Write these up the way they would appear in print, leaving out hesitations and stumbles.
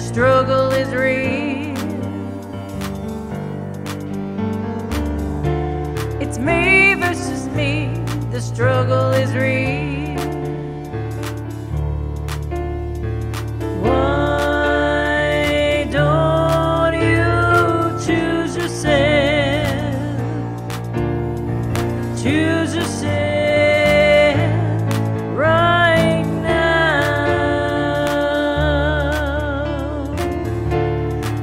struggle is real. It's me versus me, the struggle is real. Why don't you choose yourself? Choose yourself right now.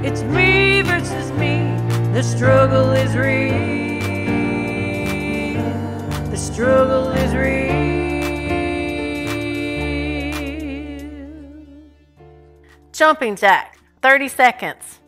It's me versus me, the struggle is real. The struggle is real. Jumping jack, 30 seconds.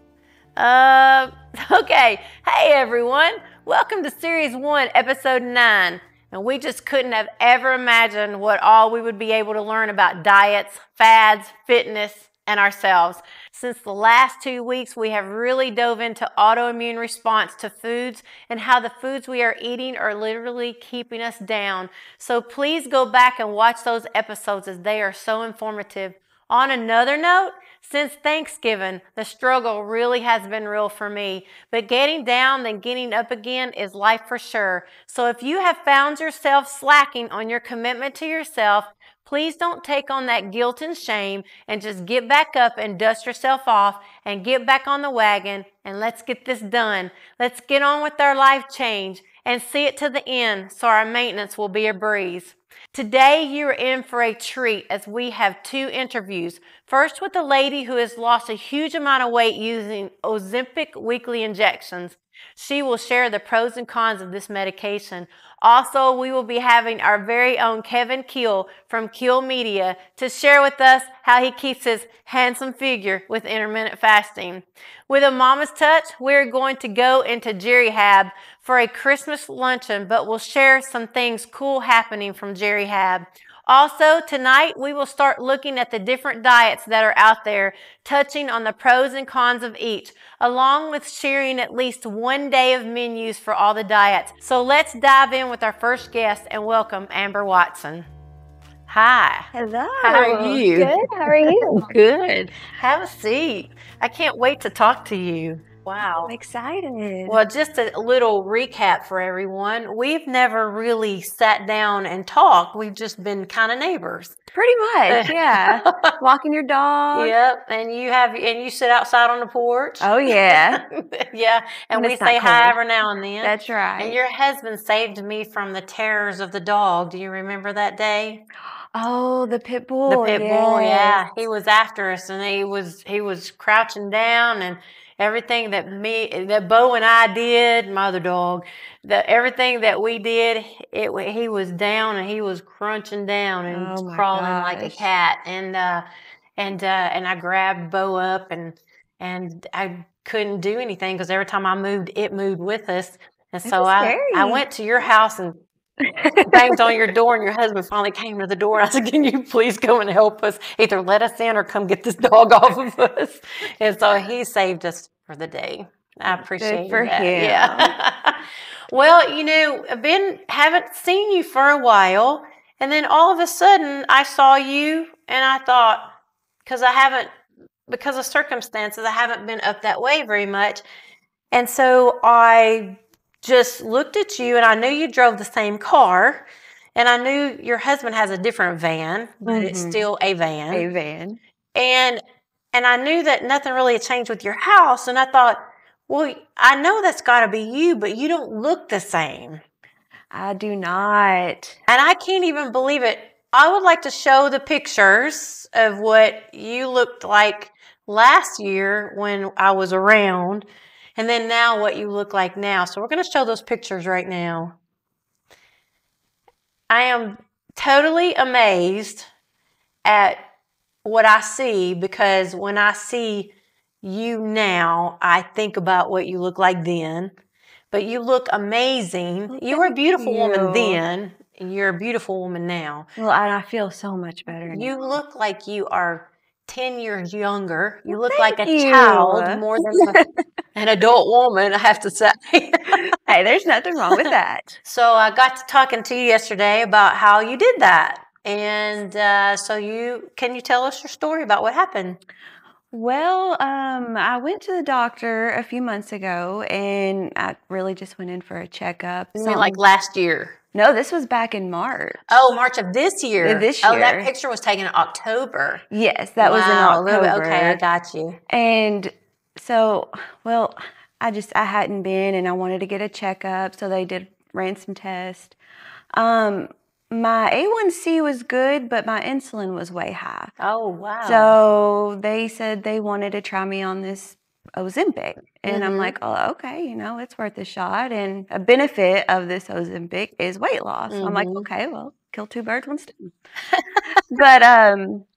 Okay. Hey everyone. Welcome to Series 1, Episode 9. And we just couldn't have ever imagined what all we would be able to learn about diets, fads, fitness, and ourselves. Since the last 2 weeks, we have really dove into autoimmune response to foods and how the foods we are eating are literally keeping us down. So please go back and watch those episodes as they are so informative. On another note, since Thanksgiving, the struggle really has been real for me. But getting down then getting up again is life for sure. So if you have found yourself slacking on your commitment to yourself, please don't take on that guilt and shame and just get back up and dust yourself off and get back on the wagon and let's get this done. Let's get on with our life change and see it to the end so our maintenance will be a breeze. Today, you're in for a treat as we have 2 interviews. First with a lady who has lost a huge amount of weight using Ozempic weekly injections. She will share the pros and cons of this medication. Also, we will be having our very own Kevin Keel from Keel Media to share with us how he keeps his handsome figure with intermittent fasting. With a mama's touch, we're going to go into Jerry Hab for a Christmas luncheon, but we'll share some things cool happening from Jerry Hab. Also, tonight we will start looking at the different diets that are out there, touching on the pros and cons of each, along with sharing at least one day of menus for all the diets. So let's dive in with our first guest and welcome Amber Watson. Hi. Hello. How are you? Good. How are you? Good. Have a seat. I can't wait to talk to you. Wow. I'm excited. Well, just a little recap for everyone. We've never really sat down and talked. We've just been kind of neighbors. Pretty much, yeah. Walking your dog. Yep, and you sit outside on the porch. Oh, yeah. Yeah, and we say hi every now and then. That's right. And your husband saved me from the terrors of the dog. Do you remember that day? Oh, the pit bull. The pit bull, yeah. He was after us, and he was crouching down, and everything that Bo and I did, my other dog, everything that we did, he was down and he was crunching down and crawling like a cat, and I grabbed Bo up and I couldn't do anything because every time I moved, it moved with us, and so I went to your house and banged on your door, and your husband finally came to the door. I said, "Can you please go and help us? Either let us in or come get this dog off of us." And so he saved us for the day. I appreciate for that. him. Yeah. Well, haven't seen you for a while, and then all of a sudden I saw you, and I thought, because of circumstances, I haven't been up that way very much, and so I just looked at you, and I knew you drove the same car, and I knew your husband has a different van, but it's still a van. A van. And I knew that nothing really had changed with your house, and I thought, well, I know that's got to be you, but you don't look the same. I do not. And I can't even believe it. I would like to show the pictures of what you looked like last year when I was around, and then now what you look like now. So we're going to show those pictures right now. I am totally amazed at what I see, because when I see you now, I think about what you look like then. But you look amazing. Well, you were a beautiful woman you. then, and you're a beautiful woman now. Well, I feel so much better now. You look like you are 10 years younger. You look Thank like a you. child more than an adult woman, I have to say. Hey, there's nothing wrong with that. So I got to talking to you yesterday about how you did that. And so can you tell us your story about what happened? Well, I went to the doctor a few months ago, and I really just went in for a checkup. You mean like last year? No, this was back in March. Oh, March of this year. This Oh, that year. picture was taken in October. Yes, that was in Wow, a little bit. October. Okay, I got you. And so, well, I hadn't been, and I wanted to get a checkup, so they ran some tests. My A1C was good, but my insulin was way high. Oh, wow. So they said they wanted to try me on this Ozempic. And I'm like, oh, okay, it's worth a shot. And a benefit of this Ozempic is weight loss. So I'm like, okay, well, kill two birds, one stone. But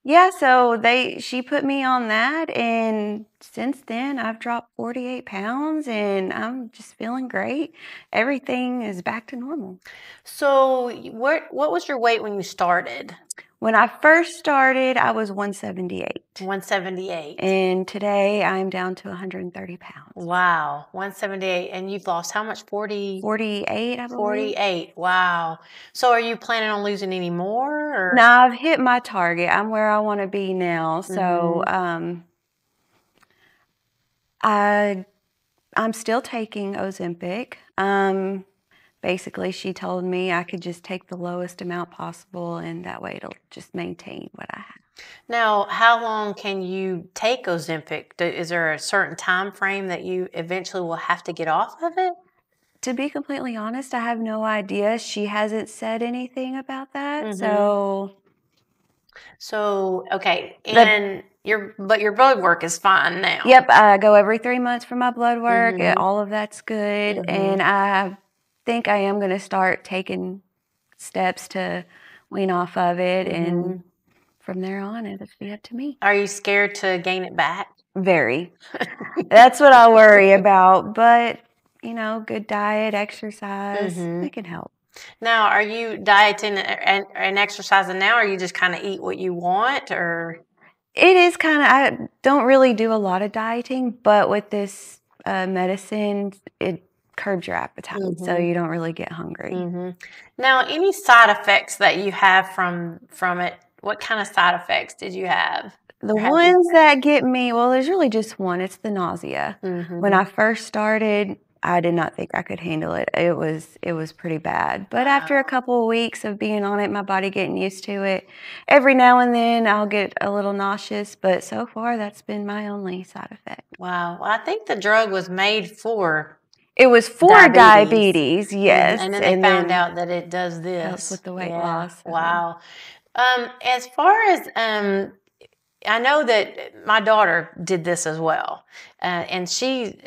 yeah, so she put me on that, and since then I've dropped 48 pounds, and I'm just feeling great. Everything is back to normal. So what was your weight when you started? When I first started, I was 178. 178. And today I'm down to 130 pounds. Wow, 178. And you've lost how much? 48, I believe. 48. Wow. So are you planning on losing any more? Or? No, I've hit my target. I'm where I want to be now. So I'm still taking Ozempic. Basically, she told me I could just take the lowest amount possible, and that way it'll just maintain what I have. Now, how long can you take Ozempic? Is there a certain time frame that you eventually will have to get off of it? To be completely honest, I have no idea. She hasn't said anything about that. So okay, and your blood work is fine now. Yep, I go every 3 months for my blood work. All of that's good, and I think I am going to start taking steps to wean off of it, and from there on, it'll be up to me. Are you scared to gain it back? Very. That's what I worry about, but good diet, exercise, it can help. Now, are you dieting and exercising now, or you just kind of eat what you want, or? It is kind of, I don't really do a lot of dieting, but with this medicine, it curbs your appetite, so you don't really get hungry. Now, any side effects that you have from it? What kind of side effects did you have? The ones that get me, well, there's really just one. It's the nausea. When I first started, I did not think I could handle it. It was pretty bad. But after a couple of weeks of being on it, my body getting used to it, every now and then I'll get a little nauseous, but so far that's been my only side effect. Wow. Well, I think the drug was made for It was for diabetes, yes. And then they found out that it does this. Helps with the weight loss. Wow. As far as I know that my daughter did this as well, and she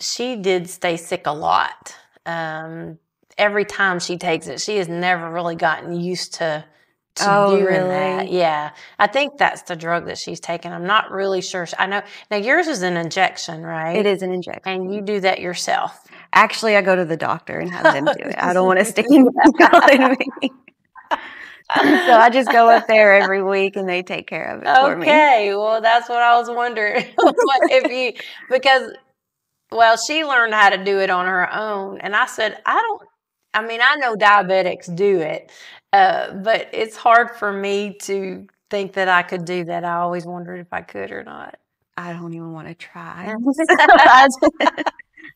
did stay sick a lot. Every time she takes it, she has never really gotten used to doing that. Yeah, I think that's the drug that she's taking. I'm not really sure. I know now yours is an injection, right? It is an injection, and you do that yourself. Actually, I go to the doctor and have them do it. I don't want to stick in me. So I just go up there every week and they take care of it for me. Okay, well, that's what I was wondering. Well, she learned how to do it on her own. And I said, I know diabetics do it, but it's hard for me to think that I could do that. I always wondered if I could or not. I don't even want to try.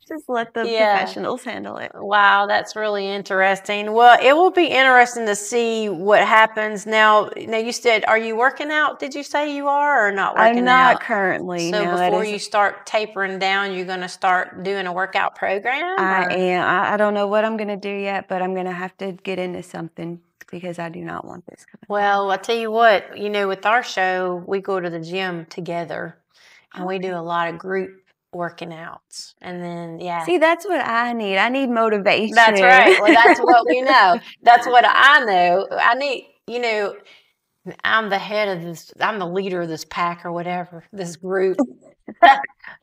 Just let the professionals handle it. Wow, that's really interesting. Well, it will be interesting to see what happens. Now you said, are you working out? Did you say you are or not working out? I'm not currently. So before you start tapering down, you're going to start doing a workout program? I am. I don't know what I'm going to do yet, but I'm going to have to get into something because I do not want this coming. Well, I'll tell you what, with our show, we go to the gym together and we do a lot of group working out, and then see, that's what I need. I need motivation. That's right. Well, that's what we know. That's what I know. I need, I'm the head of this, I'm the leader of this pack or whatever, this group.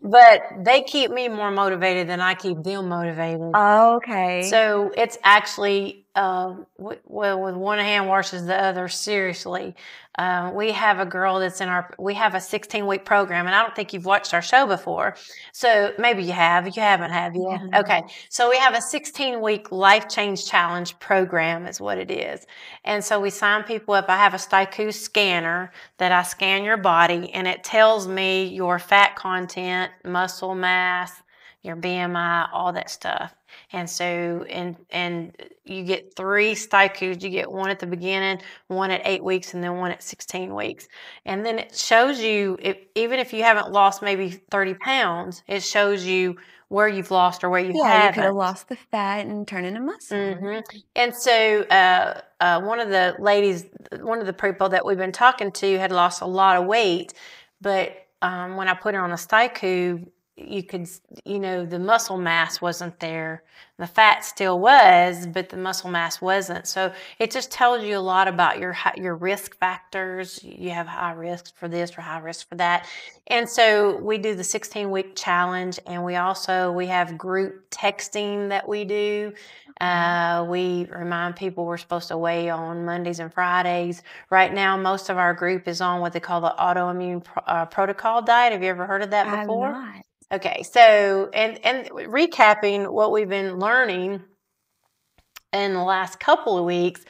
But they keep me more motivated than I keep them motivated. Okay. So it's actually well, with one hand washes the other, seriously. We have a girl that's we have a 16-week program, and I don't think you've watched our show before. So maybe you have. You haven't, have you? Yeah. Okay. So we have a 16-week life change challenge program is what it is. And so we sign people up. I have a Staiku scanner that I scan your body, and it tells me your fat content, muscle mass, your BMI, all that stuff. And so, and you get 3 Staikus. You get one at the beginning, one at 8 weeks, and then one at 16 weeks. And then it shows you, even if you haven't lost maybe 30 pounds, it shows you where you've lost or where you Yeah, you could have haven't. lost the fat and turn into muscle. And so one of the ladies, one of the people that we've been talking to had lost a lot of weight, but when I put her on a Staiku, you could, the muscle mass wasn't there. The fat still was, but the muscle mass wasn't. So it just tells you a lot about your risk factors. You have high risk for this or high risk for that. And so we do the 16-week challenge, and we have group texting that we do. We remind people we're supposed to weigh on Mondays and Fridays. Right now, most of our group is on what they call the autoimmune protocol diet. Have you ever heard of that before? I'm not. Okay, so and recapping what we've been learning in the last couple of weeks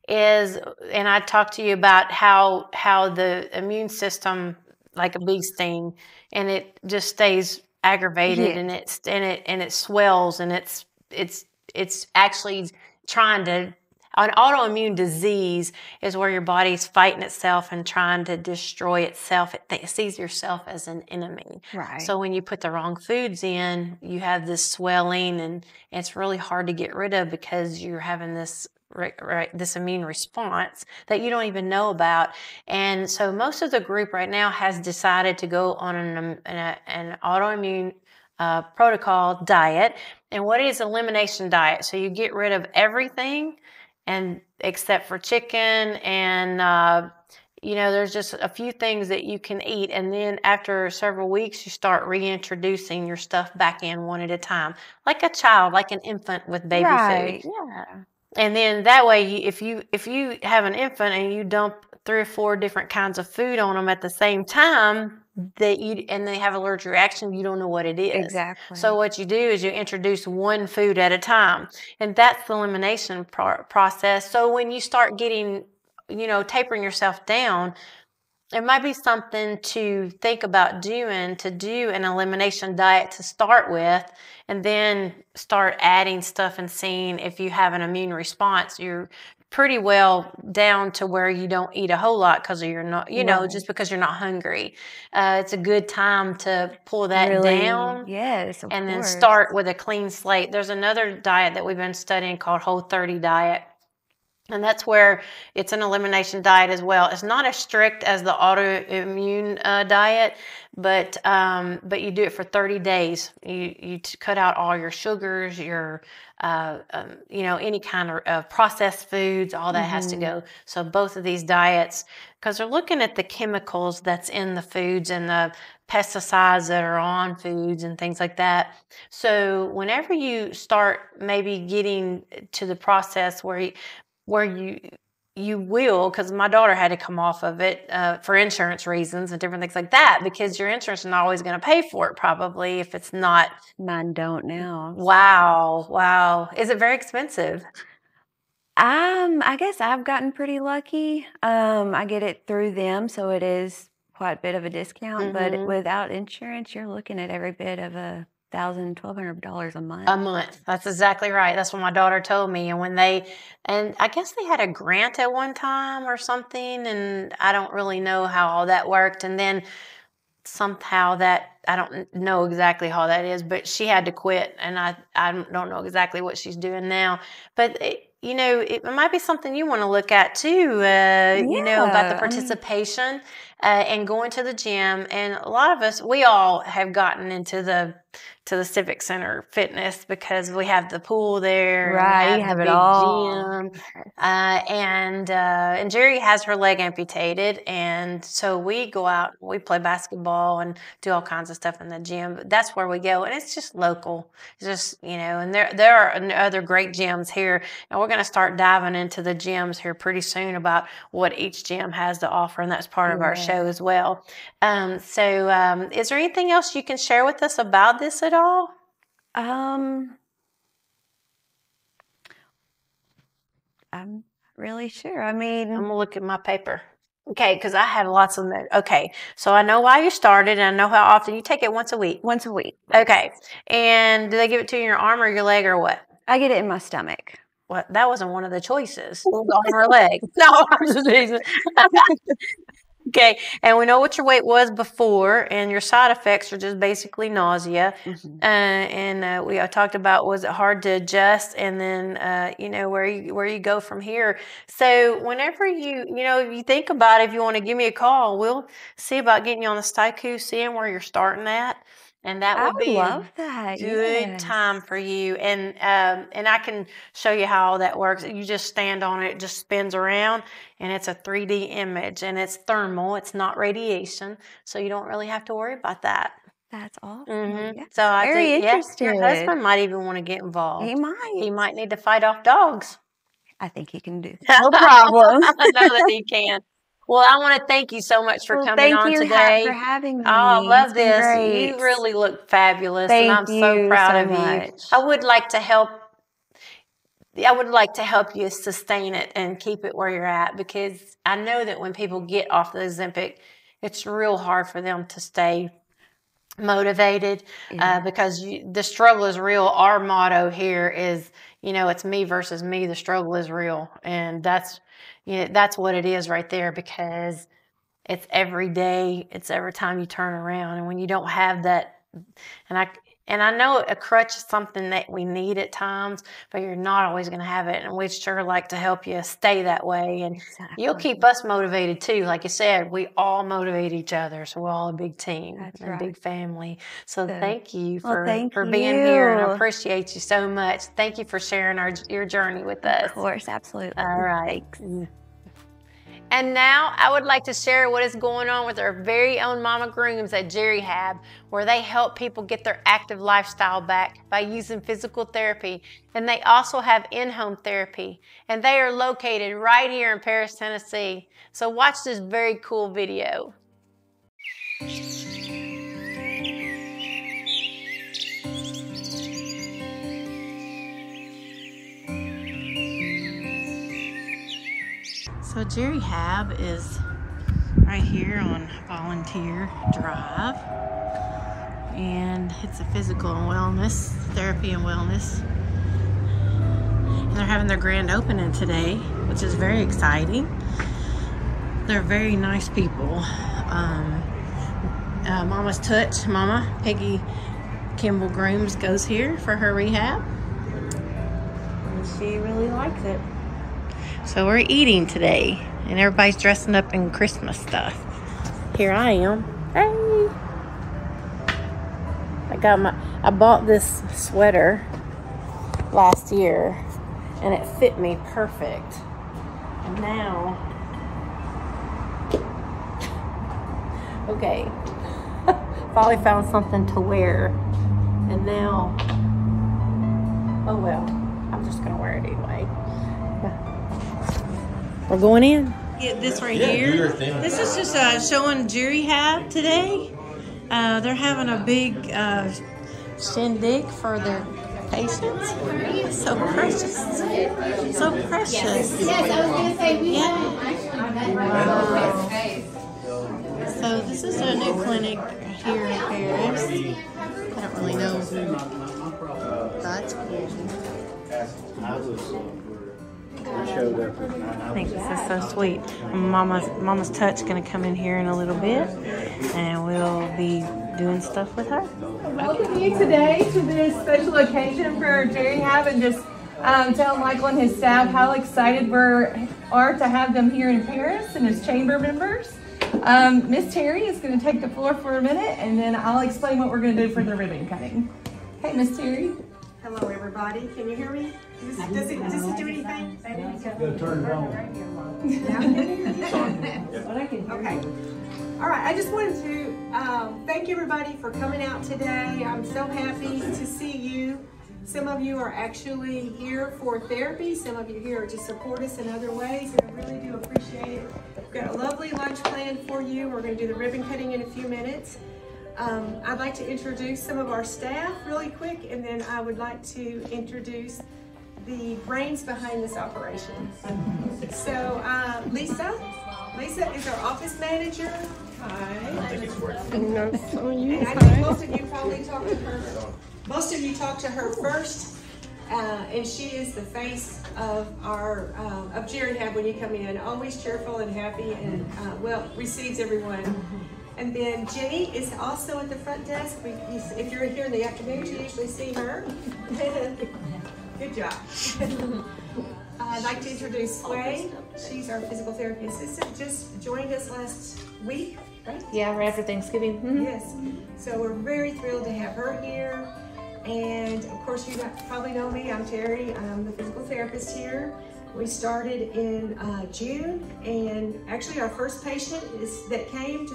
is, and I talked to you about how the immune system, like a bee sting, and it just stays aggravated, and it swells, and it's actually trying to. An autoimmune disease is where your body's fighting itself and trying to destroy itself. It sees yourself as an enemy. Right. So when you put the wrong foods in, you have this swelling, and it's really hard to get rid of because you're having this this immune response that you don't even know about. And so most of the group right now has decided to go on an autoimmune protocol diet. And what is elimination diet? So you get rid of everything, and except for chicken, and there's just a few things that you can eat, and then after several weeks you start reintroducing your stuff back in one at a time, like a child, like an infant with baby Right. food. Yeah. And then that way, if you have an infant and you dump 3 or 4 different kinds of food on them at the same time, and they have allergic reaction, you don't know what it is. Exactly. So what you do is you introduce one food at a time, and that's the elimination process. So when you start getting, tapering yourself down, it might be something to think about doing, to do an elimination diet to start with, and then start adding stuff and seeing if you have an immune response. You're pretty well down to where you don't eat a whole lot because you're not, just because you're not hungry. It's a good time to pull that down. Yes, of and then course. start with a clean slate. There's another diet that we've been studying called Whole30 diet. And that's where it's an elimination diet as well. It's not as strict as the autoimmune diet, but you do it for 30 days. You cut out all your sugars, your any kind of processed foods, all that has to go. So both of these diets, because they're looking at the chemicals that's in the foods and the pesticides that are on foods and things like that. So whenever you start maybe getting to the process where you will, because my daughter had to come off of it for insurance reasons and different things like that, because your insurance is not always going to pay for it, probably, if it's not. Mine don't now. Wow. Is it very expensive? I guess I've gotten pretty lucky. I get it through them, so it is quite a bit of a discount. But without insurance, you're looking at every bit of $1,000-$1,200 a month. A month. That's exactly right. That's what my daughter told me. And and I guess they had a grant at one time or something, and I don't really know how all that worked. And then somehow I don't know exactly how that is, but she had to quit, and I don't know exactly what she's doing now. But it might be something you want to look at too, about the participation. and going to the gym. And a lot of us, we all have gotten into the Civic Center fitness because we have the pool there, Right, and you have the it big all. gym, and Jerry has her leg amputated, and so we go out, we play basketball and do all kinds of stuff in the gym. But that's where we go, and it's just local. It's just, and there are other great gyms here, and we're going to start diving into the gyms here pretty soon about what each gym has to offer, and that's part of our show as well. So is there anything else you can share with us about this at all? I'm really sure. I mean, I'm gonna look at my paper. Okay, because I have lots of notes. Okay, so I know why you started, and I know how often you take it. Once a week. Once a week. Okay, and do they give it to you in your arm or your leg or what? I get it in my stomach. What? That wasn't one of the choices. Arm or leg? No, I'm just teasing. Okay, and we know what your weight was before, and your side effects are just basically nausea. We talked about, was it hard to adjust, and then where you go from here. So whenever you think about it, if you want to give me a call, we'll see about getting you on the Staiku, seeing where you're starting at. And that would be love that. Good time for you. And I can show you how all that works. You just stand on it, it just spins around, and it's a 3D image, and it's thermal. It's not radiation, so you don't really have to worry about that. That's awesome. Yes. So I think, your husband might even want to get involved. He might. He might need to fight off dogs. I think he can do that. No problem. I know that he can. Well, I want to thank you so much for coming on today. Thank you for having me. Oh, I love this. Great. You really look fabulous, and I'm so proud of you. I would like to help you sustain it and keep it where you're at, because I know that when people get off the Ozempic, it's real hard for them to stay motivated because the struggle is real. Our motto here is, it's me versus me. The struggle is real, and that's what it is right there, because it's every day. It's every time you turn around, and when you don't have that, and I know a crutch is something that we need at times, but you're not always going to have it, and we'd sure like to help you stay that way, and you'll keep us motivated too. Like you said, we all motivate each other, so we're all a big team, a big family. So thank you for being here, and I appreciate you so much. Thank you for sharing your journey with us. Of course, absolutely. All right. Thanks. And now I would like to share what is going on with our very own Mama Grooms at Jerry Hab, where they help people get their active lifestyle back by using physical therapy. And they also have in-home therapy. And they are located right here in Paris, Tennessee. So watch this very cool video. So Jerry Hab is right here on Volunteer Drive, and it's a physical and wellness, therapy and wellness. And they're having their grand opening today, which is very exciting. They're very nice people. Mama's Touch, Mama Peggy Kimball Grooms goes here for her rehab, and she really likes it. So we're eating today, and everybody's dressing up in Christmas stuff. Here I am. Hey! I bought this sweater last year, and it fit me perfect. And now, okay, finally found something to wear, and now, oh well, I'm just gonna wear it anyway. We're going in. Get this right here. This is just showing Jerry Hab today. They're having a big shindig for their patients. So precious. So precious. Yes, I was going to say we Wow. So this is a new clinic here in Paris. I don't really know. That's cool. I think this is so sweet. Mama's Touch gonna come in here in a little bit, and we'll be doing stuff with her. Welcome you today to this special occasion for Jerry Hab, and just tell Michael and his staff how excited we are to have them here in Paris and as chamber members. Miss Terry is going to take the floor for a minute, and then I'll explain what we're going to do for the ribbon cutting. Okay, Miss Terry. Hello, everybody. Can you hear me? Does it do anything? Turn it on. Okay. All right. I just wanted to thank everybody for coming out today. I'm so happy to see you. Some of you are actually here for therapy. Some of you here to support us in other ways, and I really do appreciate it. We've got a lovely lunch planned for you. We're going to do the ribbon cutting in a few minutes. I'd like to introduce some of our staff really quick, and then I would like to introduce the brains behind this operation. So Lisa is our office manager. Hi. And I think most of you probably talked to her. Most of you talked to her first, and she is the face of our of Jerry Hab when you come in. Always cheerful and happy, and well, receives everyone. And then Jenny is also at the front desk. If you're here in the afternoon, you usually see her. Good job. I'd like to introduce Sway. She's our physical therapy assistant. Just joined us last week, right? Yeah, right after Thanksgiving. Mm-hmm. Yes. So we're very thrilled to have her here. And of course, you probably know me. I'm Terry. I'm the physical therapist here. We started in June, and actually our first patient that came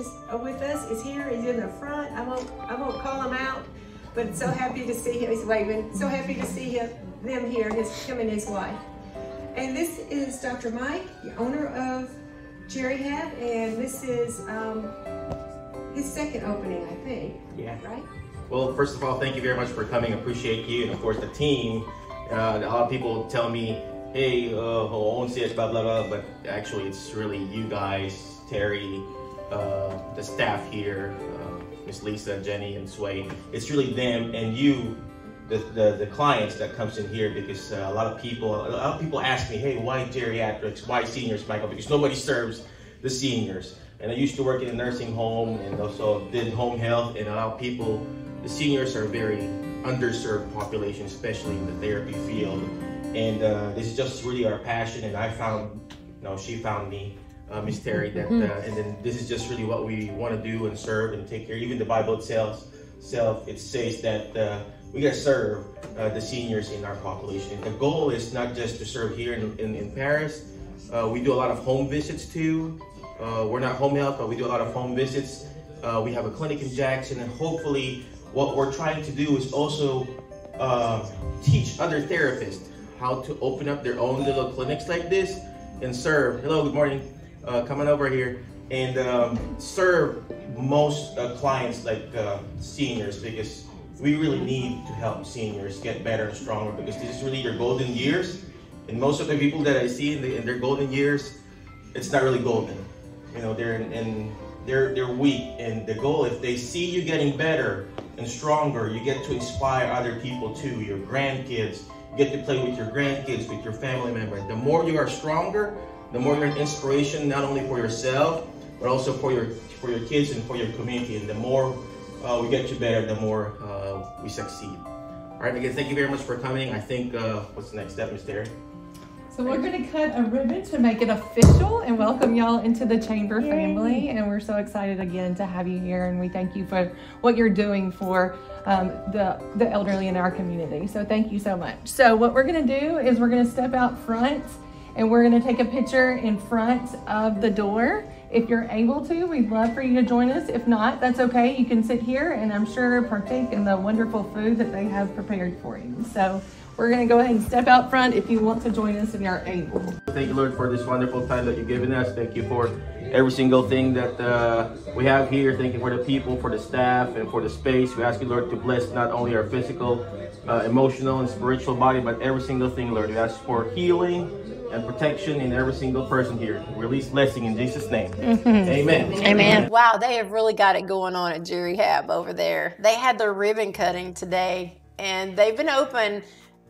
with us is here. He's in the front. I won't call him out, but so happy to see him. He's waving. So happy to see them here. Him and his wife. And this is Dr. Mike, the owner of Jerry Hab, and this is his second opening, I think. Yeah. Right. Well, first of all, thank you very much for coming. Appreciate you, and of course the team. A lot of people tell me, hey, who owns it, blah, blah, blah, but actually it's really you guys, Terry, the staff here, Miss Lisa, Jenny, and Sway. It's really them and you, the clients that comes in here, because a lot of people ask me, hey, why geriatrics, why seniors, Michael? Because nobody serves the seniors. And I used to work in a nursing home and also did home health, and a lot of people, the seniors are a very underserved population, especially in the therapy field. And this is just really our passion, and she found me, Miss Terry, that, and then this is just really what we want to do and serve and take care. Even the Bible itself, it says that we got to serve the seniors in our population. The goal is not just to serve here in Paris. We do a lot of home visits too. We're not home health, but we do a lot of home visits. We have a clinic in Jackson, and hopefully what we're trying to do is also teach other therapists how to open up their own little clinics like this and serve. Hello, good morning. Coming over here and serve most clients like seniors, because we really need to help seniors get better and stronger, because this is really your golden years. And most of the people that I see in their golden years, it's not really golden. You know, they're weak, and the goal, if they see you getting better and stronger, you get to inspire other people too, your grandkids. You get to play with your grandkids, with your family members. The more you are stronger, the more you're an inspiration, not only for yourself, but also for your kids and for your community. And the more we get you better, the more we succeed. All right, again, thank you very much for coming. I think, what's the next step, Ms. Terry? So we're going to cut a ribbon to make it official and welcome y'all into the Chamber family. And we're so excited again to have you here. And we thank you for what you're doing for the elderly in our community. So thank you so much. So what we're going to do is we're going to step out front, and we're going to take a picture in front of the door. If you're able to, we'd love for you to join us. If not, that's okay. You can sit here and I'm sure partake in the wonderful food that they have prepared for you. So we're going to go ahead and step out front if you want to join us and you're able. Thank you, Lord, for this wonderful time that you've given us. Thank you for every single thing that we have here. Thank you for the people, for the staff, and for the space. We ask you, Lord, to bless not only our physical, emotional, and spiritual body, but every single thing, Lord. We ask for healing and protection in every single person here. Release blessing in Jesus' name. Amen. Amen. Wow, they have really got it going on at Jerry Hab over there. They had their ribbon cutting today, and they've been open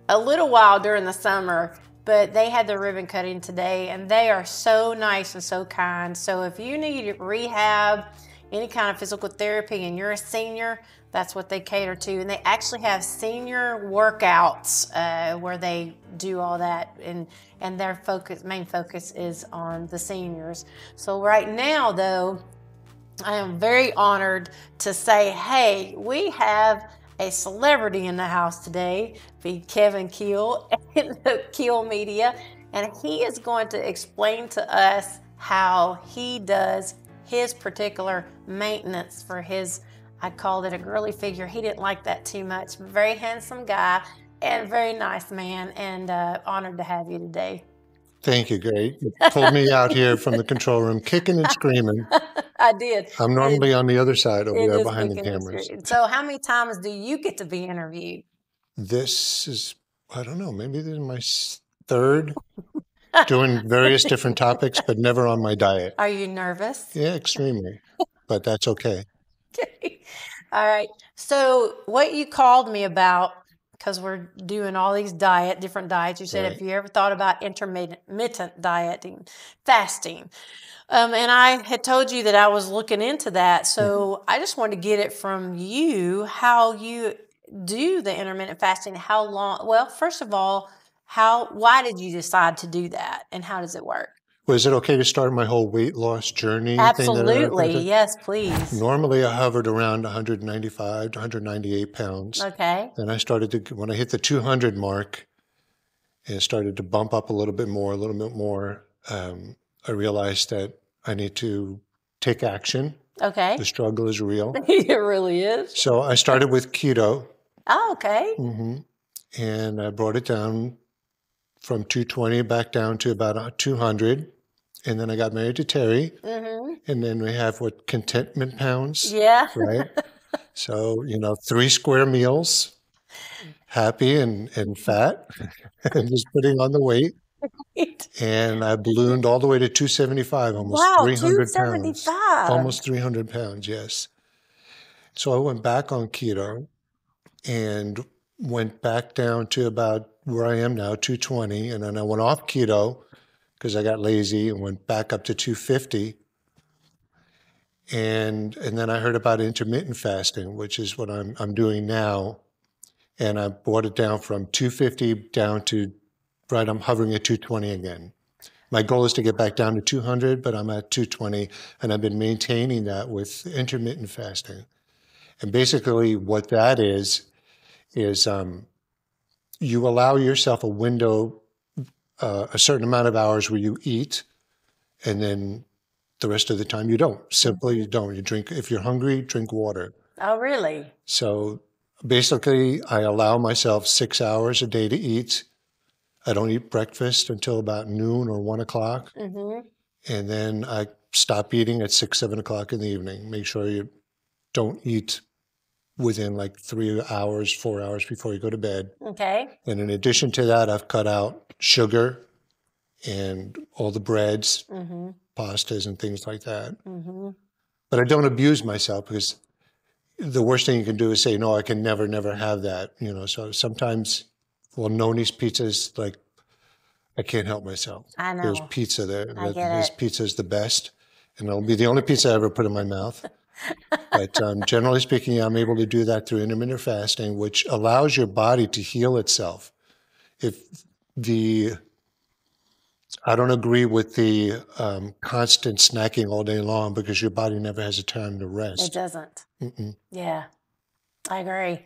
a little while during the summer, but they had the ribbon cutting today, and they are so nice and so kind. So if you need rehab, any kind of physical therapy, and you're a senior, that's what they cater to. And they actually have senior workouts where they do all that, and their main focus is on the seniors. So right now, though, I am very honored to say, hey, we have a celebrity in the house today, be Kevin Keel in the Keel Media, and he is going to explain to us how he does his particular maintenance for his, I called it a girly figure. He didn't like that too much. Very handsome guy and very nice man, and honored to have you today. Thank you, Gary. You pulled me out here from the control room, kicking and screaming. I did. I'm normally on the other side over It there is behind the kicking and cameras. screaming. So how many times do you get to be interviewed? This is, I don't know, maybe this is my third, doing various different topics, but never on my diet. Are you nervous? Yeah, extremely, but that's okay. Okay. All right. So what you called me about, because we're doing all these different diets, you said, Right. Have you ever thought about intermittent dieting, fasting? And I had told you that I was looking into that. So I just wanted to get it from you, how you do the intermittent fasting, how long, well, first of all, why did you decide to do that and how does it work? Was it okay to start my whole weight loss journey? Absolutely. Yes, please. Normally I hovered around 195 to 198 pounds. Okay. Then I started to, when I hit the 200 mark and started to bump up a little bit more, I realized that I need to take action. Okay. The struggle is real. It really is. So I started with keto. Oh, okay. And I brought it down from 220 back down to about 200. And then I got married to Terry. And then we have contentment pounds. Yeah. Right? So, 3 square meals, happy and fat, and just putting on the weight. And I ballooned all the way to 275, almost 300 pounds. Almost 300 pounds, yes. So I went back on keto and went back down to about where I am now, 220. And then I went off keto because I got lazy and went back up to 250. And then I heard about intermittent fasting, which is what I'm doing now. And I brought it down from 250 down to, I'm hovering at 220 again. My goal is to get back down to 200, but I'm at 220, and I've been maintaining that with intermittent fasting. And basically what that is you allow yourself a window, a certain amount of hours where you eat, and then the rest of the time you don't. Simply you don't. You drink, if you're hungry, drink water. Oh, really? So basically I allow myself 6 hours a day to eat. I don't eat breakfast until about noon or 1 o'clock. And then I stop eating at 6, 7 o'clock in the evening. Make sure you don't eat within like 3 hours, 4 hours before you go to bed. Okay. And in addition to that, I've cut out sugar and all the breads, pastas and things like that. But I don't abuse myself because the worst thing you can do is say, no, I can never have that. So sometimes, Noni's pizza is like, I can't help myself. I know. There's pizza there. I get This it. pizza is the best. And it'll be the only pizza I ever put in my mouth. But generally speaking, I'm able to do that through intermittent fasting, which allows your body to heal itself. I don't agree with the constant snacking all day long because your body never has a time to rest. It doesn't. Yeah, I agree.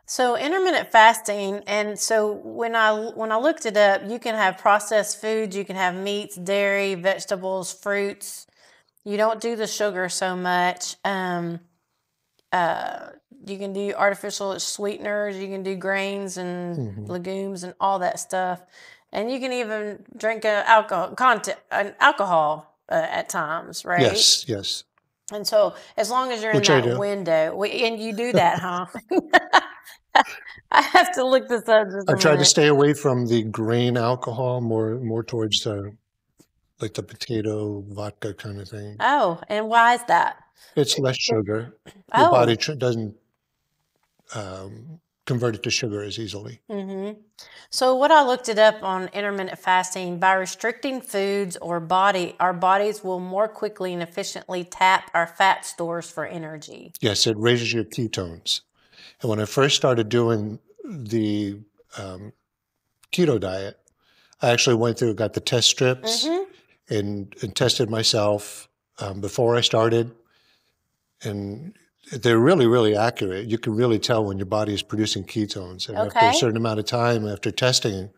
So intermittent fasting, and so when I looked it up, you can have processed foods, you can have meats, dairy, vegetables, fruits. You don't do the sugar so much. You can do artificial sweeteners, you can do grains and legumes and all that stuff. And you can even drink alcohol at times, right? Yes. And so as long as you're in that window, and you do that, huh? I have to look this up just a I try to minute. stay away from the grain alcohol, more towards like the potato vodka kind of thing. Oh, and why is that? It's less sugar. Your body doesn't convert it to sugar as easily. So what I looked it up on intermittent fasting, by restricting foods our bodies will more quickly and efficiently tap our fat stores for energy. Yes, it raises your ketones. And when I first started doing the keto diet, I actually got the test strips and tested myself before I started. and they're really, really accurate. You can really tell when your body is producing ketones. And after a certain amount of time, after testing,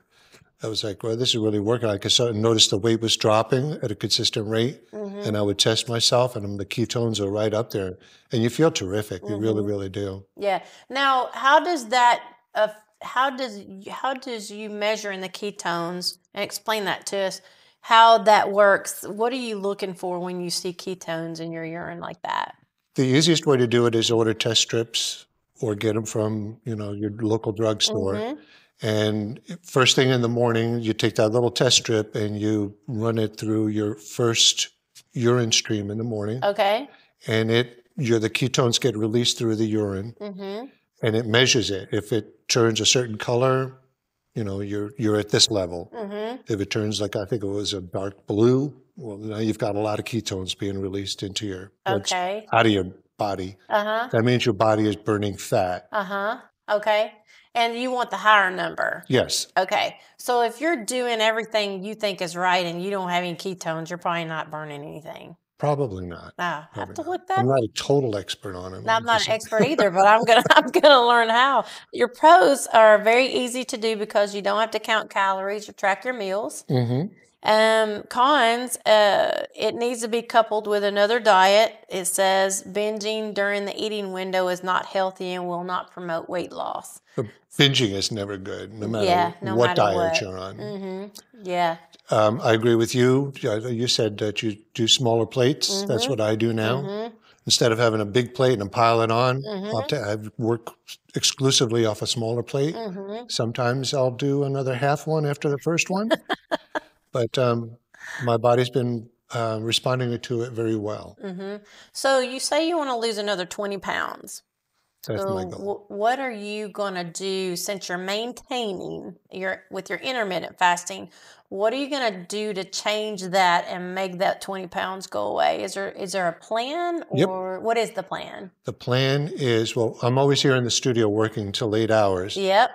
I was like, well, this is really working. I could sort of notice the weight was dropping at a consistent rate. And I would test myself, and the ketones are right up there. And you feel terrific. You really, really do. Yeah. Now, how does that, how does you measure in the ketones, and explain that to us, how that works? What are you looking for when you see ketones in your urine like that? The easiest way to do it is order test strips or get them from, your local drugstore. And first thing in the morning, you take that little test strip and you run it through your first urine stream in the morning. Okay. And the ketones get released through the urine, and it measures it. If it turns a certain color, you're at this level. If it turns like, I think it was a dark blue, well, now you've got a lot of ketones being released into your out of your body. That means your body is burning fat. Okay. And you want the higher number. Yes. Okay. So if you're doing everything you think is right and you don't have any ketones, you're probably not burning anything. Probably not. I have to look that I'm not a total expert on it. No, I'm not an expert either, but I'm gonna learn how. Your pros are very easy to do because you don't have to count calories or track your meals. Cons, it needs to be coupled with another diet. It says binging during the eating window is not healthy and will not promote weight loss. Binging is never good, no matter what diet you're on. Yeah. I agree with you. You said that you do smaller plates. That's what I do now. Instead of having a big plate and pile it on, I work exclusively off a smaller plate. Sometimes I'll do another half one after the first one. But my body's been responding to it very well. So you say you want to lose another 20 pounds. That's my goal. What are you going to do since you're maintaining with your intermittent fasting? What are you going to do to change that and make that 20 pounds go away? Is there a plan, or what is the plan? The plan is, well, I'm always here in the studio working till 8 hours. Yep.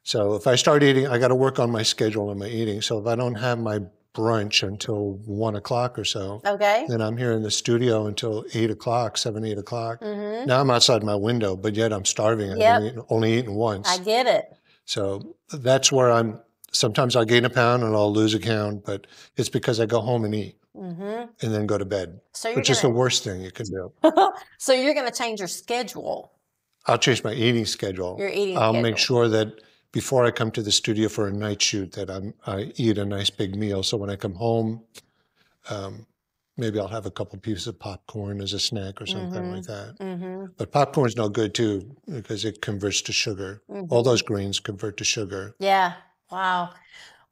So if I start eating, I got to work on my schedule and my eating. So if I don't have my brunch until 1 o'clock or so, then I'm here in the studio until 8 o'clock, 7, 8 o'clock. Now I'm outside my window, but yet I'm starving. I've only eaten once. I get it. So that's where sometimes I'll gain a pound and I'll lose a pound, but it's because I go home and eat and then go to bed, which is the worst thing you can do. So you're going to change your schedule. I'll change my eating schedule. Your eating I'll schedule. make sure that before I come to the studio for a night shoot that I eat a nice big meal. So when I come home, maybe I'll have a couple pieces of popcorn as a snack or something like that. But popcorn's no good too because it converts to sugar. All those grains convert to sugar. Yeah. Wow.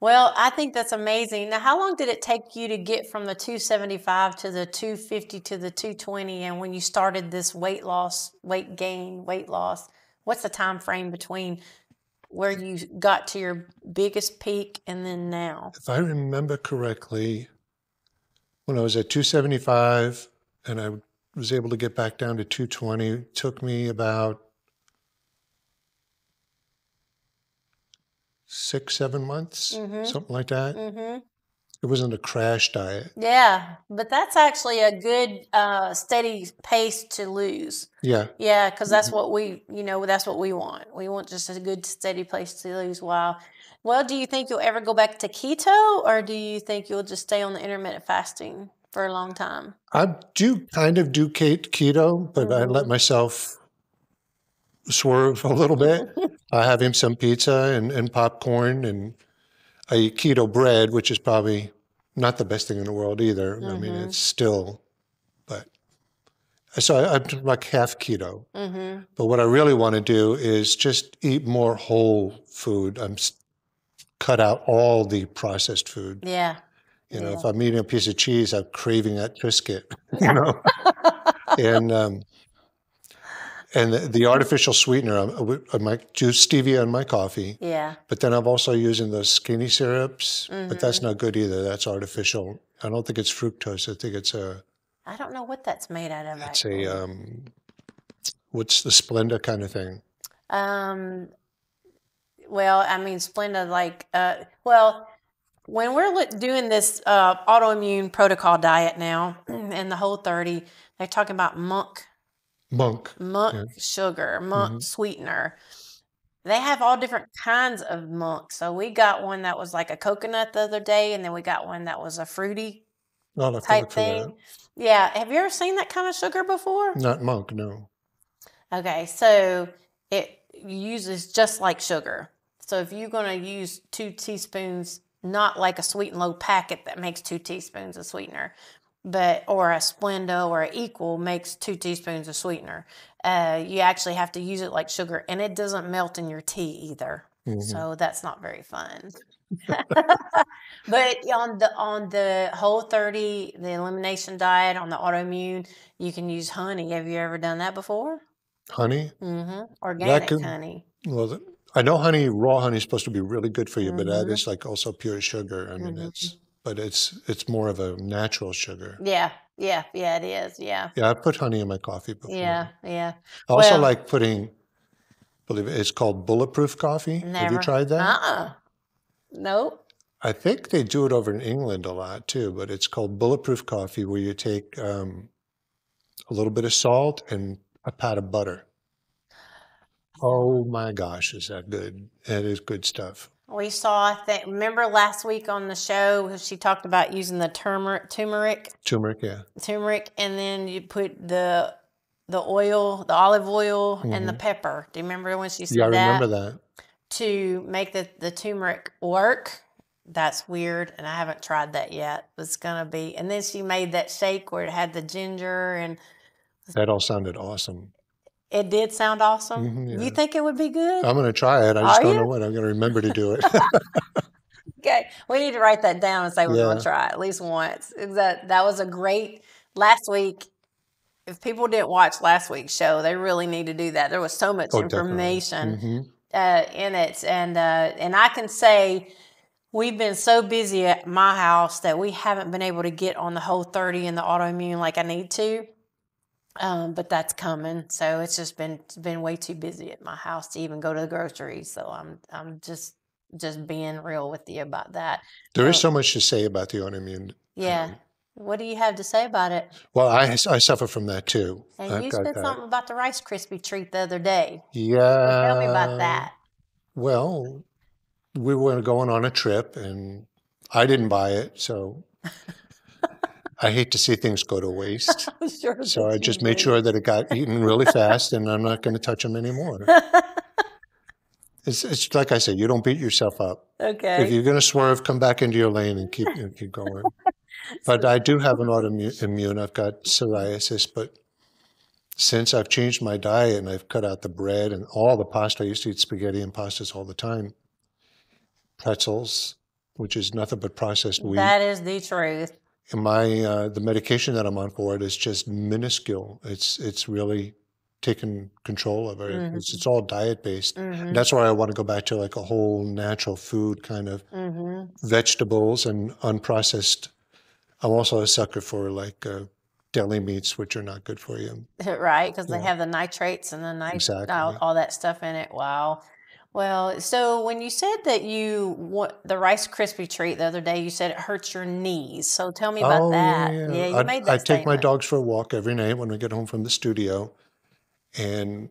Well, I think that's amazing. Now, how long did it take you to get from the 275 to the 250 to the 220? And when you started this weight loss, weight gain, weight loss, what's the time frame between where you got to your biggest peak and then now? If I remember correctly, when I was at 275 and I was able to get back down to 220, it took me about 6, 7 months, something like that. It wasn't a crash diet. Yeah, but that's actually a good steady pace to lose. Yeah. Yeah, because that's what that's what we want. We want just a good steady pace to lose. Wow. Well, do you think you'll ever go back to keto, or do you think you'll just stay on the intermittent fasting for a long time? I do kind of do keto, but I let myself swerve a little bit. I have him some pizza and popcorn, and I eat keto bread, which is probably not the best thing in the world either. I mean, it's still, but so I'm like half keto. But what I really want to do is just eat more whole food. Cut out all the processed food. Yeah. If I'm eating a piece of cheese, I'm craving that Triscuit, And the artificial sweetener, I might do stevia in my coffee. Yeah. But then I'm also using those skinny syrups, but that's not good either. That's artificial. I don't think it's fructose. I think it's I don't know what that's made out of. It's what's the Splenda kind of thing? Well, I mean, Splenda, when we're doing this autoimmune protocol diet now and the Whole 30, they're talking about monk Monk. sugar, monk sweetener. They have all different kinds of monk. So we got one that was like a coconut the other day, and then we got one that was a fruity I'll have to type look for that. thing. Yeah. Have you ever seen that kind of sugar before? Not monk, no. Okay, so it uses just like sugar. So if you're going to use 2 teaspoons, not like a Sweet and Low packet that makes 2 teaspoons of sweetener, or a Splenda or an Equal makes 2 teaspoons of sweetener. You actually have to use it like sugar, and it doesn't melt in your tea either. So that's not very fun. But on the Whole30, the elimination diet, on the autoimmune, you can use honey. Have you ever done that before? Honey? Organic honey. Well, I know raw honey is supposed to be really good for you, but that is like also pure sugar. I mean, it's more of a natural sugar. Yeah, it is. Yeah. Yeah, I put honey in my coffee before. Yeah. I also like putting, believe it, it's called bulletproof coffee. Never. Have you tried that? Nope. I think they do it over in England a lot too, but it's called bulletproof coffee, where you take a little bit of salt and a pat of butter. Oh my gosh, is that good? It is good stuff. We saw, remember last week on the show, she talked about using the turmeric. Turmeric, yeah. Turmeric, and then you put the oil, the olive oil, and the pepper. Do you remember when she said that? Yeah, I remember that. To make the turmeric work. That's weird, and I haven't tried that yet. It's going to be. And then she made that shake where it had the ginger and... That all sounded awesome. It did sound awesome? Yeah. You think it would be good? I'm going to try it. I just don't know when. I'm going to remember to do it. Okay. We need to write that down and say we're going to try it at least once. That was a great... Last week, if people didn't watch last week's show, they really need to do that. There was so much information in it. And I can say... We've been so busy at my house that we haven't been able to get on the Whole30 and the autoimmune like I need to. But that's coming. So it's just been way too busy at my house to even go to the groceries. So I'm just being real with you about that. There is so much to say about the autoimmune. Yeah. What do you have to say about it? Well, I suffer from that too. And you said something about the Rice Krispie treat the other day. Yeah. Tell me about that. Well, we were going on a trip, and I didn't buy it, so I hate to see things go to waste. Sure, so I just made sure that it got eaten really fast, and I'm not going to touch them anymore. It's like I said, you don't beat yourself up. Okay. If you're going to swerve, come back into your lane and keep going. But I do have an autoimmune. I've got psoriasis, but since I've changed my diet and I've cut out the bread and all the pasta, I used to eat spaghetti and pastas all the time. Pretzels, which is nothing but processed wheat. That is the truth. And the medication that I'm on for it is just minuscule. It's really taken control of it. It's all diet based. That's why I want to go back to like a whole natural food kind of vegetables and unprocessed. I'm also a sucker for like deli meats, which are not good for you. Right, because they have the nitrates and all that stuff in it. Wow. Well, so when you said that the Rice Krispie treat the other day, you said it hurts your knees. So tell me about that. Yeah, you made that I take my statement. dogs for a walk every night when we get home from the studio, and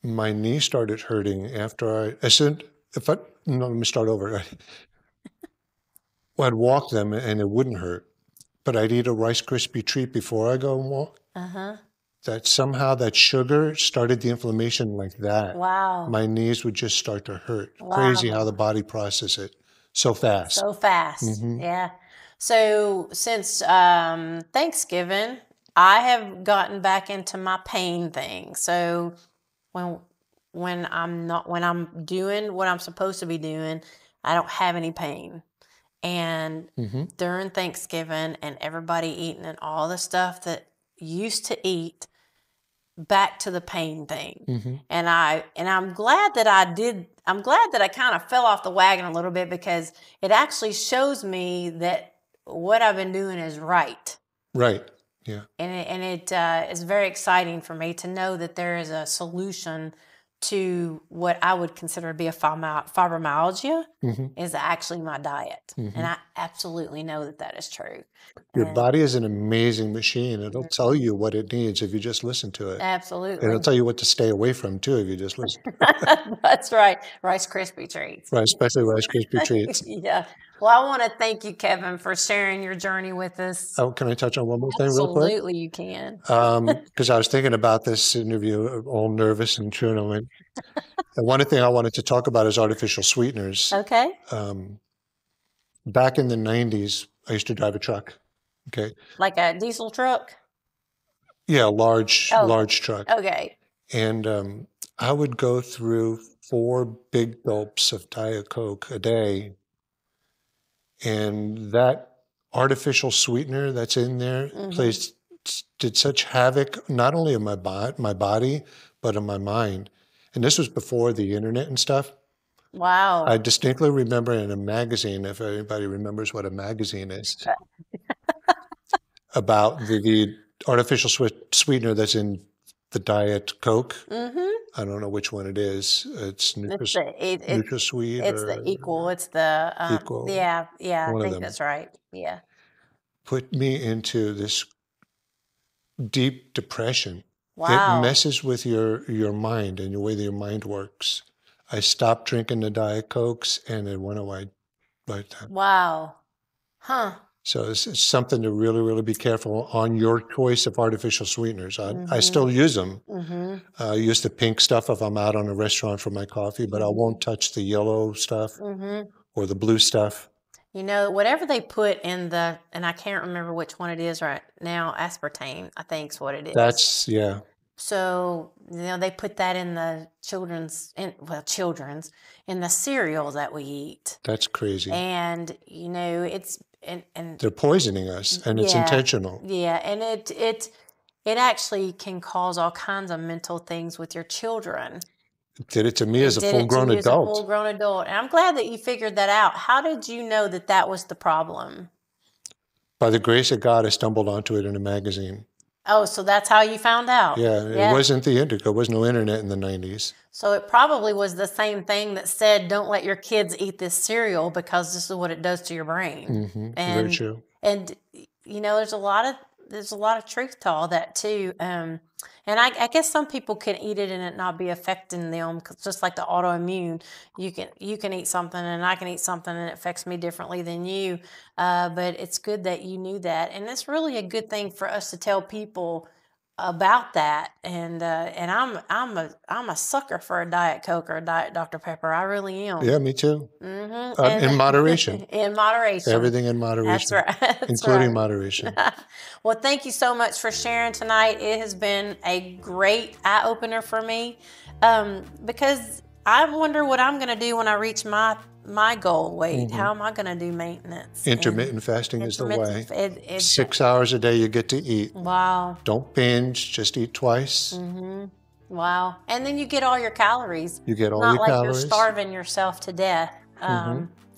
my knee started hurting after let me start over. I'd walk them and it wouldn't hurt, but I'd eat a Rice Krispie treat before I go and walk. That somehow that sugar started the inflammation like that. Wow. My knees would just start to hurt. Wow. Crazy how the body processes it so fast. So fast. Yeah. So since Thanksgiving, I have gotten back into my pain thing. So when I'm doing what I'm supposed to be doing, I don't have any pain. And during Thanksgiving and everybody eating and all the stuff that used to eat, back to the pain thing. And I'm glad that I'm glad that I kind of fell off the wagon a little bit, because it actually shows me that what I've been doing is right. Right. Yeah. And it is very exciting for me to know that there is a solution to what I would consider to be a fibromyalgia is actually my diet. And I absolutely know that that is true. Your body is an amazing machine. It'll tell you what it needs if you just listen to it. Absolutely. And it'll tell you what to stay away from, too, if you just listen. That's right. Rice Krispie treats. Right, especially Rice Krispie treats. Yeah. Well, I want to thank you, Kevin, for sharing your journey with us. Oh, can I touch on one more thing real quick? Absolutely, you can. Because I was thinking about this interview, all nervous and chewing. And one thing I wanted to talk about is artificial sweeteners. Okay. Back in the 90s, I used to drive a truck. Okay. Like a diesel truck? Yeah, large truck. Okay. And I would go through 4 big gulps of Diet Coke a day. And that artificial sweetener that's in there did such havoc, not only in my body, but in my mind. And this was before the internet and stuff. Wow. I distinctly remember in a magazine, if anybody remembers what a magazine is, about the artificial sweetener that's in the Diet Coke. I don't know which one it is. It's NutraSweet. It's the Equal. It's the Equal. Yeah. One I of think them. that's right. Yeah. Put me into this deep depression. Wow. It messes with your mind and the way that your mind works. I stopped drinking the Diet Cokes and it went away right then. Wow. Huh. So it's something to really, really be careful on your choice of artificial sweeteners. I still use them. I use the pink stuff if I'm out on a restaurant for my coffee, but I won't touch the yellow stuff or the blue stuff. You know, whatever they put in the, and I can't remember which one it is right now, aspartame, I think is what it is. That's, yeah. So, you know, they put that in the in the cereal that we eat. That's crazy. And, you know, it's, and they're poisoning us, and it's intentional. Yeah, and it actually can cause all kinds of mental things with your children. It did it to me as a full-grown adult. As a full-grown adult. And I'm glad that you figured that out. How did you know that that was the problem? By the grace of God, I stumbled onto it in a magazine. Oh, so that's how you found out? Yeah, it wasn't the internet. There was no internet in the 90s. So it probably was the same thing that said, don't let your kids eat this cereal because this is what it does to your brain. Very true. And, you know, there's a lot of truth to all that too. And I guess some people can eat it and it not be affecting them, cause just like the autoimmune, you can eat something and I can eat something and it affects me differently than you. But it's good that you knew that, and it's really a good thing for us to tell people about that. And I'm a sucker for a Diet Coke or a Diet Dr. Pepper. I really am. Yeah, me too. In moderation. In moderation. Everything in moderation. That's right. That's including right. moderation. Well, thank you so much for sharing tonight. It has been a great eye-opener for me, because I wonder what I'm going to do when I reach my goal weight. How am I going to do maintenance? Intermittent fasting is the way. 6 hours a day you get to eat. Wow. Don't binge, just eat twice. Wow. And then you get all your calories. You get all Not your like calories. You're starving yourself to death.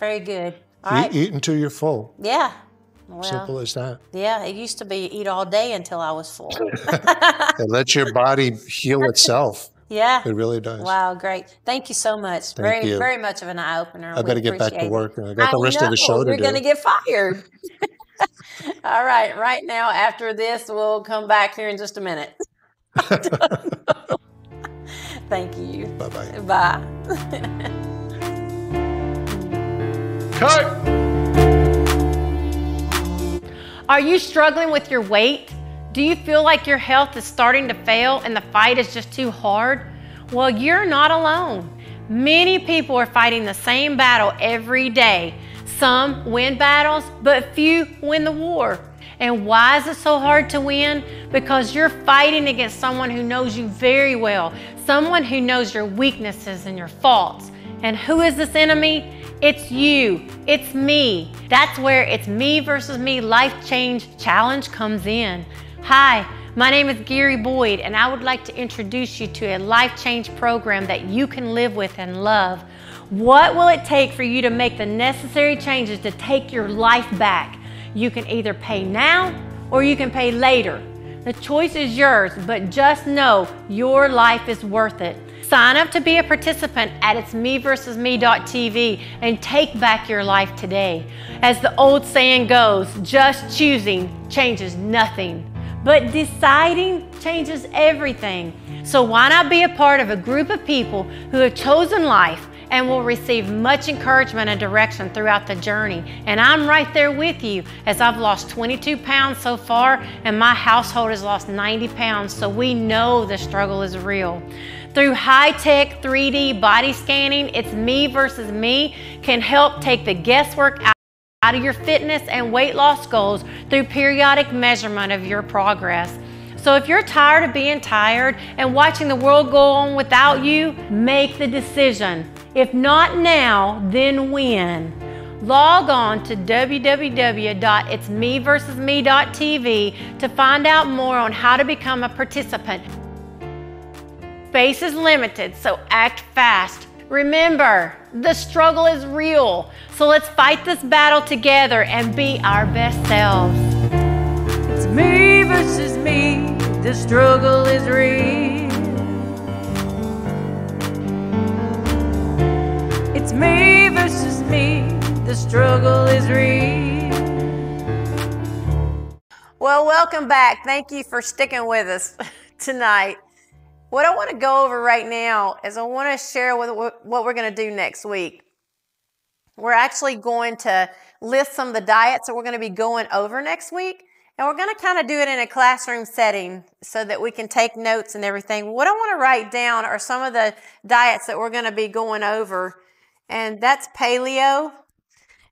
Very good. All right. Eat until you're full. Yeah. Well, simple as that. Yeah, it used to be eat all day until I was full. It lets your body heal itself. Yeah. It really does. Wow, great. Thank you so much. Thank you. Very much of an eye-opener. I better get back to work. I got the rest of the show to do. You're going to get fired. All right. Right now, after this, we'll come back here in just a minute. Thank you. Bye-bye. Bye. Cut! Are you struggling with your weight? Do you feel like your health is starting to fail and the fight is just too hard? Well, you're not alone. Many people are fighting the same battle every day. Some win battles, but few win the war. And why is it so hard to win? Because you're fighting against someone who knows you very well, someone who knows your weaknesses and your faults. And who is this enemy? It's you. It's me. That's where It's Me versus Me Life Change Challenge comes in. Hi, my name is Gary Boyd, and I would like to introduce you to a life change program that you can live with and love. What will it take for you to make the necessary changes to take your life back? You can either pay now or you can pay later. The choice is yours, but just know your life is worth it. Sign up to be a participant at itsmeversusme.tv and take back your life today. As the old saying goes, just choosing changes nothing, but deciding changes everything. So why not be a part of a group of people who have chosen life and will receive much encouragement and direction throughout the journey. And I'm right there with you, as I've lost 22 pounds so far and my household has lost 90 pounds, so we know the struggle is real. Through high-tech 3D body scanning, It's Me Versus Me can help take the guesswork out of your fitness and weight loss goals through periodic measurement of your progress. So if you're tired of being tired and watching the world go on without you, make the decision. If not now, then when? Log on to www.itsmeversusme.tv to find out more on how to become a participant. Space is limited, so act fast. Remember, the struggle is real, so let's fight this battle together and be our best selves. It's me versus me, the struggle is real. It's me versus me, the struggle is real. Well, welcome back. Thank you for sticking with us tonight. What I want to go over right now is I want to share what we're going to do next week. We're actually going to list some of the diets that we're going to be going over next week. And we're going to kind of do it in a classroom setting so that we can take notes and everything. What I want to write down are some of the diets that we're going to be going over. And that's paleo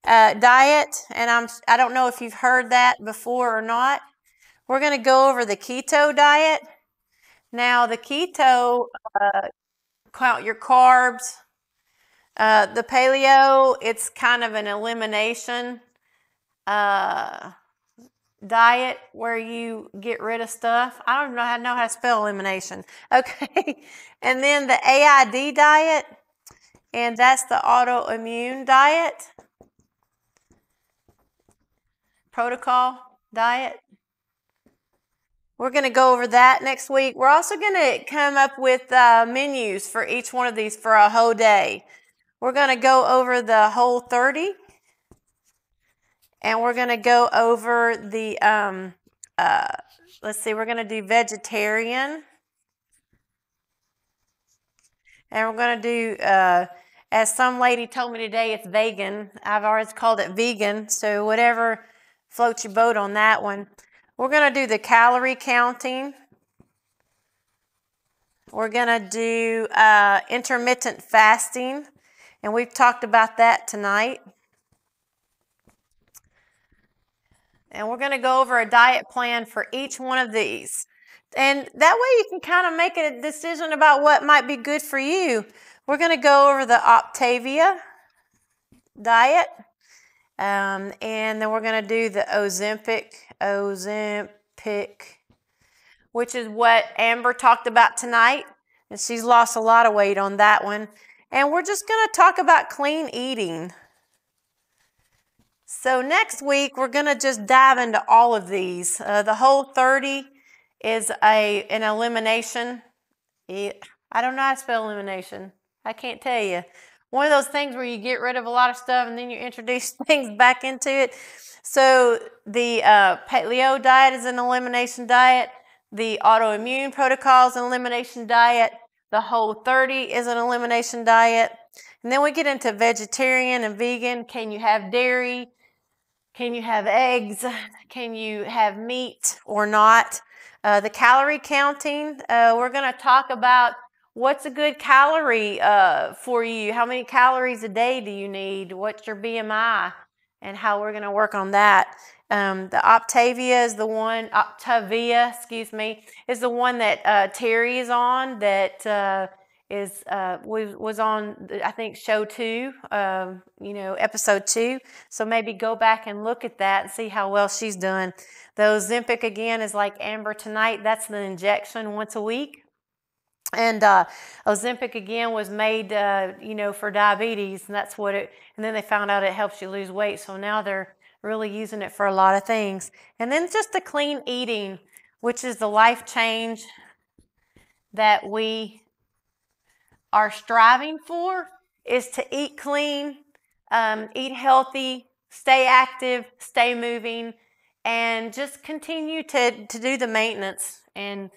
diet. And I don't know if you've heard that before or not. We're going to go over the keto diet. Now, the keto, count your carbs. The paleo, it's kind of an elimination diet where you get rid of stuff. I don't know how to spell elimination. Okay. And then the AID diet, and that's the autoimmune diet. Protocol diet. We're going to go over that next week. We're also going to come up with menus for each one of these for a whole day. We're going to go over the Whole 30. And we're going to go over the, let's see, we're going to do vegetarian. And we're going to do, as some lady told me today, it's vegan. I've always called it vegan, so whatever floats your boat on that one. We're going to do the calorie counting. We're going to do intermittent fasting, and we've talked about that tonight. And we're going to go over a diet plan for each one of these. And that way you can kind of make a decision about what might be good for you. We're going to go over the Optavia diet. And then we're going to do the Ozempic, which is what Amber talked about tonight. And she's lost a lot of weight on that one. And we're just going to talk about clean eating. So next week, we're going to just dive into all of these. The Whole 30 is an elimination. I don't know how to spell elimination. I can't tell you. One of those things where you get rid of a lot of stuff and then you introduce things back into it. So the paleo diet is an elimination diet. The autoimmune protocol is an elimination diet. The Whole 30 is an elimination diet. And then we get into vegetarian and vegan. Can you have dairy? Can you have eggs? Can you have meat or not? The calorie counting, we're going to talk about what's a good calorie for you. How many calories a day do you need? What's your BMI? And how we're going to work on that. The Optavia, is the one that Terry is on, that was on, I think, show 2, episode 2. So maybe go back and look at that and see how well she's done. The Ozempic, again, is like Amber tonight. That's the injection once a week. And Ozempic, again, was made, for diabetes, and that's what it, and then they found out it helps you lose weight. So now they're really using it for a lot of things. And then just the clean eating, which is the life change that we are striving for is to eat clean, eat healthy, stay active, stay moving, and just continue to do the maintenance and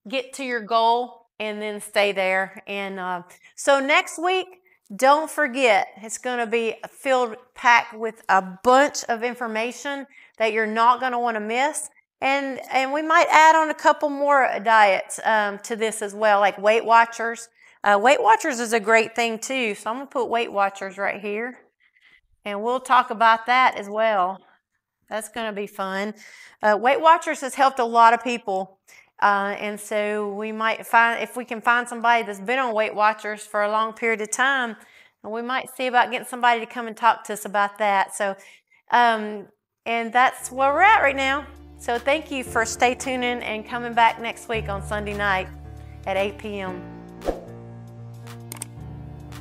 get to your goal and then stay there. And so next week, don't forget, it's going to be packed with a bunch of information that you're not going to want to miss. And we might add on a couple more diets to this as well, like Weight Watchers. Weight Watchers is a great thing too. So I'm going to put Weight Watchers right here. And we'll talk about that as well. That's going to be fun. Weight Watchers has helped a lot of people. And so we might find, if we can find somebody that's been on Weight Watchers for a long period of time, and we might see about getting somebody to come and talk to us about that. So, and that's where we're at right now. So thank you for stay tuning and coming back next week on Sunday night at 8 p.m.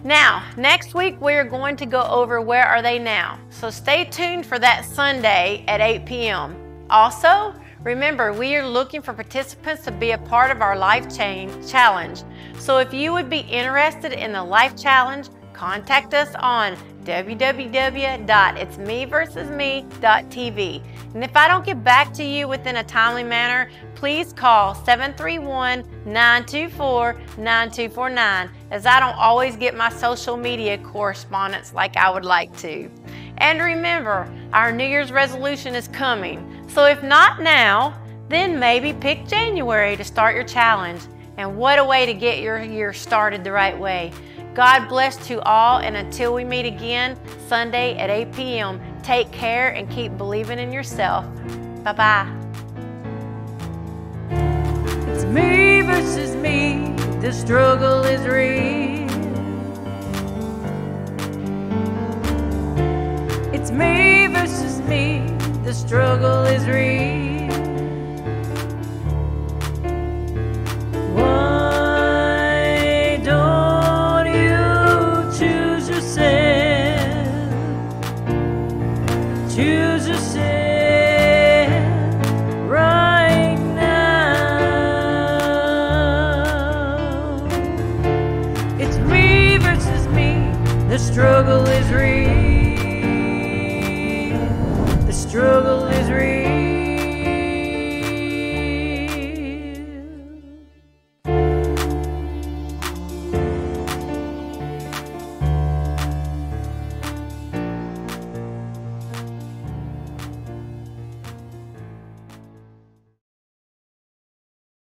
Now, next week we're going to go over Where Are They Now? So stay tuned for that Sunday at 8 p.m. Also, remember, we are looking for participants to be a part of our Life Challenge. So if you would be interested in the Life Challenge, contact us on www.itsmeversusme.tv. And if I don't get back to you within a timely manner, please call 731-924-9249, as I don't always get my social media correspondence like I would like to. And remember, our New Year's resolution is coming. So if not now, then maybe pick January to start your challenge. And what a way to get your year started the right way. God bless to all, and until we meet again Sunday at 8 p.m., take care and keep believing in yourself. Bye-bye. It's me versus me, the struggle is real. It's me versus me, the struggle is real. Why don't you choose yourself? Choose yourself right now. It's me versus me, the struggle is real. The struggle